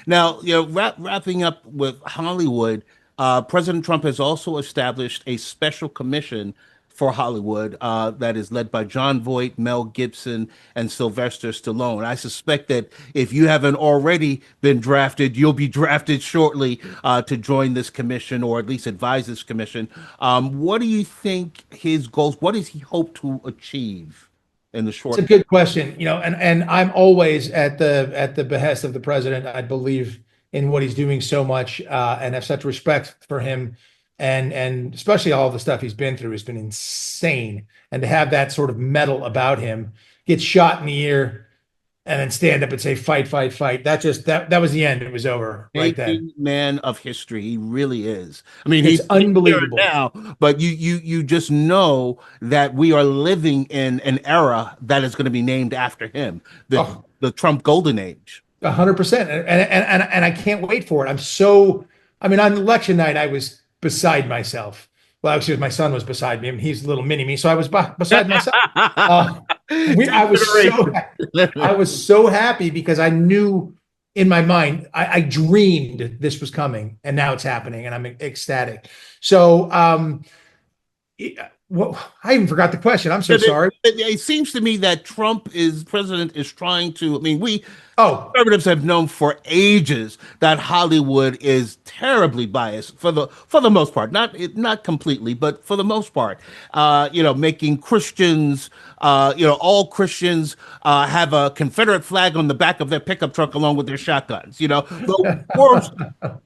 Now, wrapping up with Hollywood, President Trump has also established a special commission for Hollywood that is led by John Voight, Mel Gibson, and Sylvester Stallone. I suspect that if you haven't already been drafted, you'll be drafted shortly to join this commission or at least advise this commission. What do you think his goals? What does he hope to achieve in the It's a short? good question, and I'm always at the behest of the president. I believe in what he's doing so much, and have such respect for him, and especially all the stuff he's been through has been insane. And to have that sort of metal about him, get shot in the ear, and then stand up and say, "Fight, fight, fight." That was the end. It was over right then. Making man of history. He really is. I mean, It's he's here unbelievable. now, but you just know that we are living in an era that is going to be named after him, the Oh, the Trump Golden Age. 100%. And I can't wait for it. I mean, on election night, I was beside myself. Well, actually, my son was beside me. I mean, he's a little mini me, so I was beside myself. Uh, I was Consideration. I was so happy because I knew in my mind, I dreamed this was coming, and now it's happening, and I'm ecstatic. So, well, I even forgot the question. I'm so sorry. It seems to me that president is trying to. I mean, we Oh, conservatives have known for ages that Hollywood is terribly biased for the most part, not completely, but for the most part. Making Christians, all Christians have a Confederate flag on the back of their pickup truck along with their shotguns. The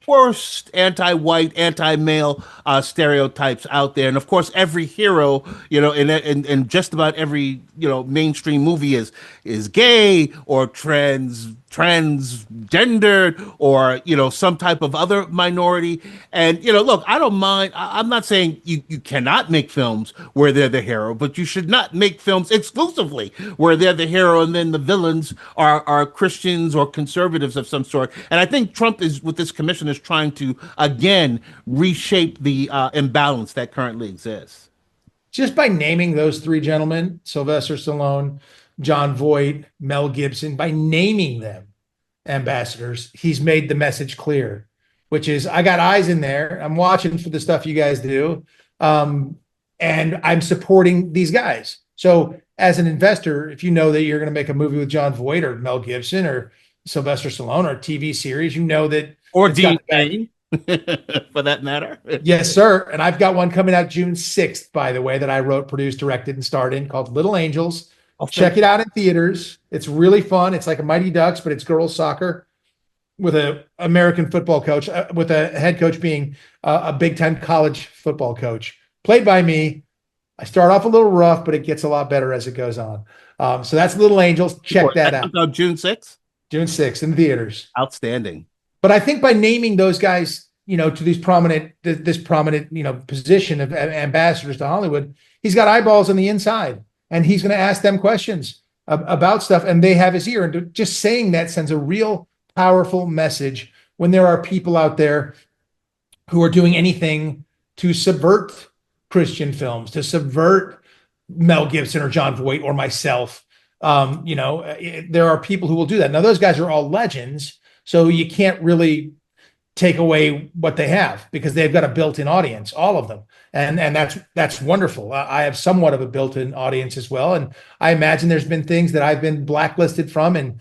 worst anti-white, anti-male stereotypes out there, and of course, every hero, in just about every mainstream movie is gay or transgendered or some type of other minority. And look, I don't mind. I'm not saying you cannot make films where they're the hero, but you should not make films exclusively where they're the hero and then the villains are Christians or conservatives of some sort. And I think Trump is with this commission is trying to again reshape the imbalance that currently exists. just by naming those three gentlemen, Sylvester Stallone, John Voight, Mel Gibson, by naming them ambassadors, he's made the message clear, which is I got eyes in there. I'm watching for the stuff you guys do. And I'm supporting these guys. So as an investor, if you know that you're going to make a movie with John Voight or Mel Gibson or Sylvester Stallone or a TV series, you know that Or it's got Dean the back. Cain, for that matter. Yes, sir. And I've got one coming out June 6th, by the way, that I wrote, produced, directed, and starred in called Little Angels. Okay. Check it out in theaters. It's really fun. It's like a Mighty Ducks, but it's girls soccer with a American football coach, with a head coach being a Big Ten college football coach, played by me. I start off a little rough, but it gets a lot better as it goes on. So that's Little Angels. Check that out. June 6th. June 6th in theaters. Outstanding. But I think by naming those guys, to these this prominent, position of ambassadors to Hollywood, he's got eyeballs on the inside, and he's going to ask them questions about stuff, and they have his ear. And just saying that sends a real powerful message when there are people out there who are doing anything to subvert Christian films, to subvert Mel Gibson or John Voight or myself. There are people who will do that. Now, those guys are all legends, so you can't really take away what they have because they've got a built-in audience, all of them. And that's wonderful. I have somewhat of a built-in audience as well. And I imagine there's been things that I've been blacklisted from and,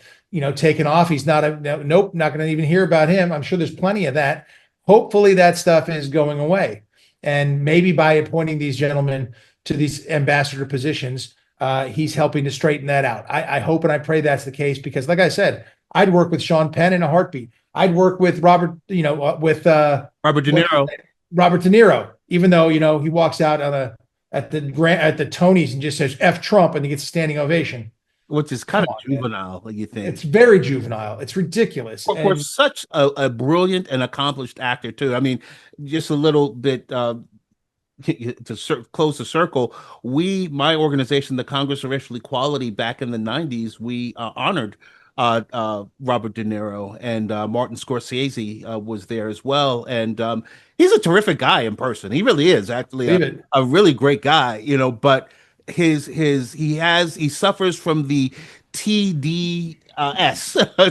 taken off. He's nope, not going to even hear about him. I'm sure there's plenty of that. Hopefully that stuff is going away. And maybe by appointing these gentlemen to these ambassador positions, he's helping to straighten that out. I hope and I pray that's the case because, like I said, I'd work with Sean Penn in a heartbeat. I'd work with Robert, Robert De Niro, Robert De Niro, even though he walks out at the Tonys and just says "F Trump" and he gets a standing ovation. which is Come kind of on, man. juvenile, like you think. It's very juvenile. It's ridiculous. For such a brilliant and accomplished actor too. I mean, just a little bit close the circle. My organization, the Congress of Racial Equality, back in the '90s, we honored Robert De Niro, and Martin Scorsese was there as well. And he's a terrific guy in person. He really is actually David, a really great guy, but he suffers from the TDS,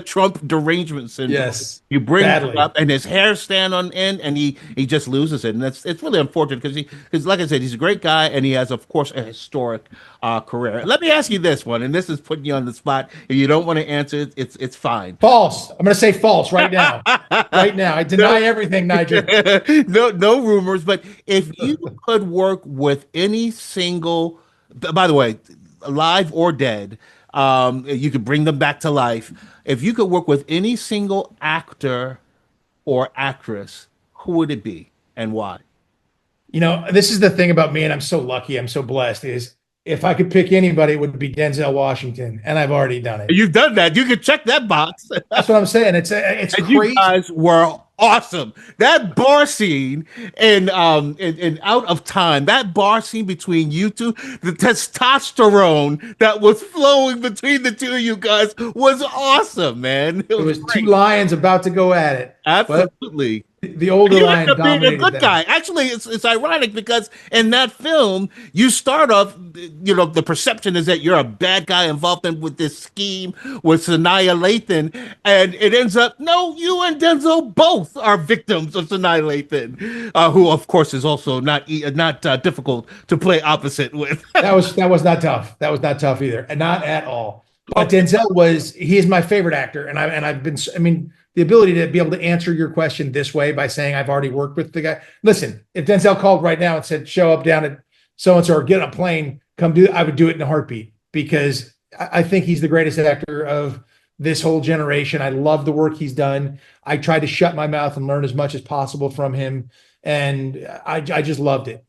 Trump derangement syndrome. Yes, You bring him badly. up, and his hair stand on end, and he just loses it, and it's really unfortunate because like I said, he's a great guy, and he has, of course, a historic career. Let me ask you this one, and this is putting you on the spot. If you don't want to answer it, it's fine. False. I'm going to say false right now. Right now. I No, deny everything, Nigel. no rumors. But if you could work with any single, by the way, alive or dead, you could bring them back to life. If you could work with any single actor or actress, who would it be and why? This is the thing about me, and I'm so lucky, I'm so blessed, is if I could pick anybody, it would be Denzel Washington, and I've already done it. You've done that. You can check that box. That's what I'm saying. It's And you crazy. guys were awesome. That bar scene in Out of Time, that bar scene between you two, the testosterone that was flowing between the two of you guys was awesome, man. It It was was two great. lions about to go at it, but Absolutely. the older You end lion up being a dominated good guy. them. Actually, it's ironic because in that film, you start off, the perception is that you're a bad guy involved in with this scheme with Sanaya Lathan, and it ends up, no, you and Denzel both are victims of Sanaya Lathan, who, of course, is also not difficult to play opposite with. That was not tough. That was not tough either, and not at all. But he is my favorite actor, I've been, I mean, the ability to be able to answer your question this way by saying I've already worked with the guy. Listen, if Denzel called right now and said show up down at so and so or get on a plane, come do, I would do it in a heartbeat because I think he's the greatest actor of this whole generation. I love the work he's done. I tried to shut my mouth and learn as much as possible from him, and I just loved it.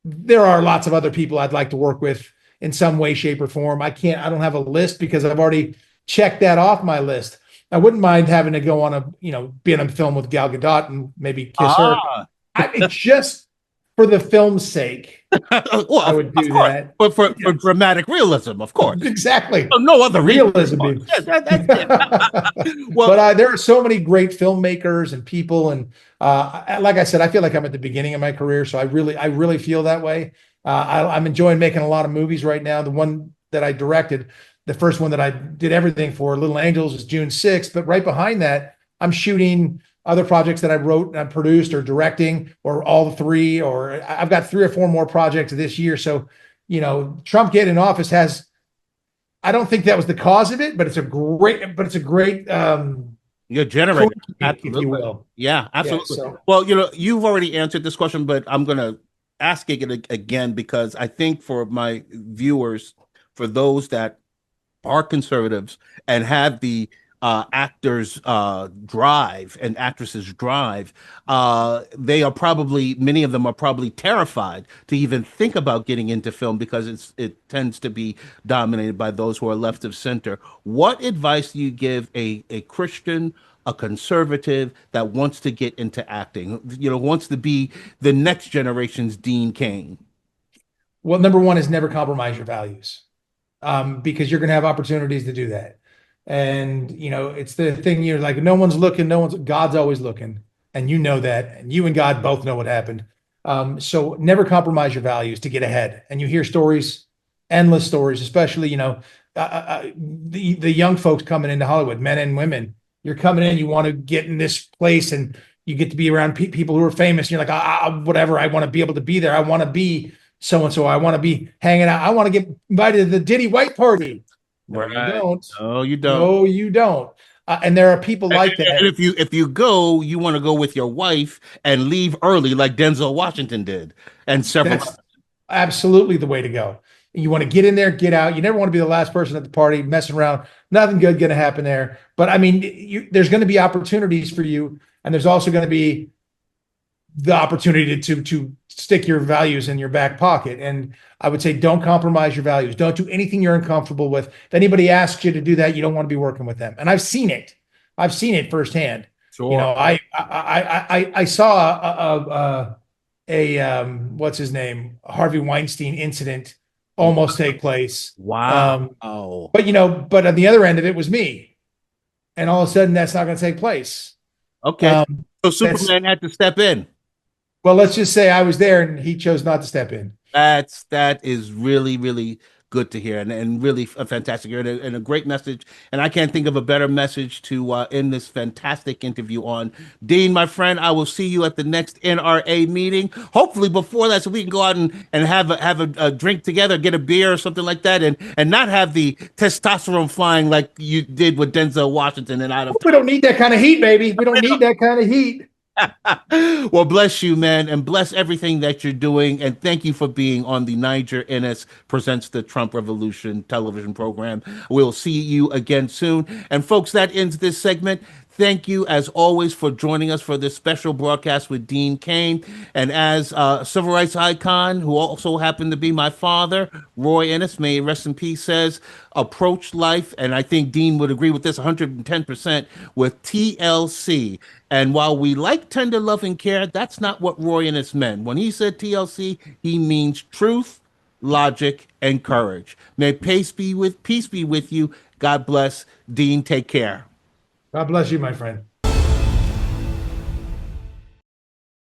There are lots of other people I'd like to work with in some way, shape, or form. I don't have a list because I've already checked that off my list. I wouldn't mind having to go on be in a film with Gal Gadot and maybe kiss her. Ah, It's just for the film's sake, well, I would of do course, that. but for Yes, dramatic realism, of course. exactly. Oh, no other reason, of Realism, course. baby. Yes, that's it. Well, But there are so many great filmmakers and people, and like I said, I feel like I'm at the beginning of my career, so I really feel that way. I'm enjoying making a lot of movies right now. The one that I directed, the first one that I did everything for, Little Angels, is June 6th. But right behind that, I'm shooting other projects that I wrote and produced or directing, or all three, or I've got 3 or 4 more projects this year. So, Trump getting in office has, I don't think that was the cause of it, but it's a great you're generating. cookie cake, if you Absolutely. will. Yeah, Yeah. absolutely. So Well, you've already answered this question, but I'm going to ask it again because I think for my viewers, for those that are conservatives and have the actors drive and actresses drive, many of them are probably terrified to even think about getting into film because it tends to be dominated by those who are left of center. What advice do you give a Christian, a conservative that wants to get into acting, wants to be the next generation's Dean Cain? well, number one is never compromise your values, because you're going to have opportunities to do that. And it's the thing, you're like, no one's looking, God's always looking, and you know that, and you and God both know what happened. So never compromise your values to get ahead. And you hear stories, endless stories, especially the young folks coming into Hollywood, men and women. You're coming in, you want to get in this place, and you get to be around people who are famous. And you're like, whatever, I want to be able to be there. I want to be so and so. I want to be hanging out. I want to get invited to the Diddy White Party. No, you Right. don't. No, you don't. No, you don't. And there are people And like that. if you go, you want to go with your wife and leave early, like Denzel Washington did, and several. That's absolutely the way to go. You want to get in there, get out. You never want to be the last person at the party messing around. Nothing good going to happen there. But I mean, there's going to be opportunities for you, and there's also going to be the opportunity to stick your values in your back pocket. And I would say, don't compromise your values. Don't do anything you're uncomfortable with. If anybody asks you to do that, you don't want to be working with them. And I've seen it. I've seen it firsthand. Sure. I saw what's his name, Harvey Weinstein incident almost take place. Wow. But on the other end of it was me, and all of a sudden that's not going to take place. Okay. So That's Superman had to step in. Well, let's just say I was there and he chose not to step in. That is really, really good to hear, and really a fantastic year, and a great message. And I can't think of a better message to end this fantastic interview on. Dean, my friend, I will see you at the next NRA meeting. Hopefully before that, so we can go out and have a drink together, get a beer or something like that, and not have the testosterone flying like you did with Denzel Washington and Out of We Time. don't need that kind of heat, baby. We don't need that kind of heat. Well, bless you, man, and bless everything that you're doing. And thank you for being on the Niger NS Presents the Trump Revolution television program. We'll see you again soon. And, folks, that ends this segment. Thank you, as always, for joining us for this special broadcast with Dean Cain. And as a civil rights icon, who also happened to be my father, Roy Ennis, may he rest in peace, says, approach life, and I think Dean would agree with this 110%, with TLC. And while we like tender love and care, that's not what Roy Ennis meant. When he said TLC, he means truth, logic, and courage. May peace be with you. God bless. Dean, take care. God bless you, my friend.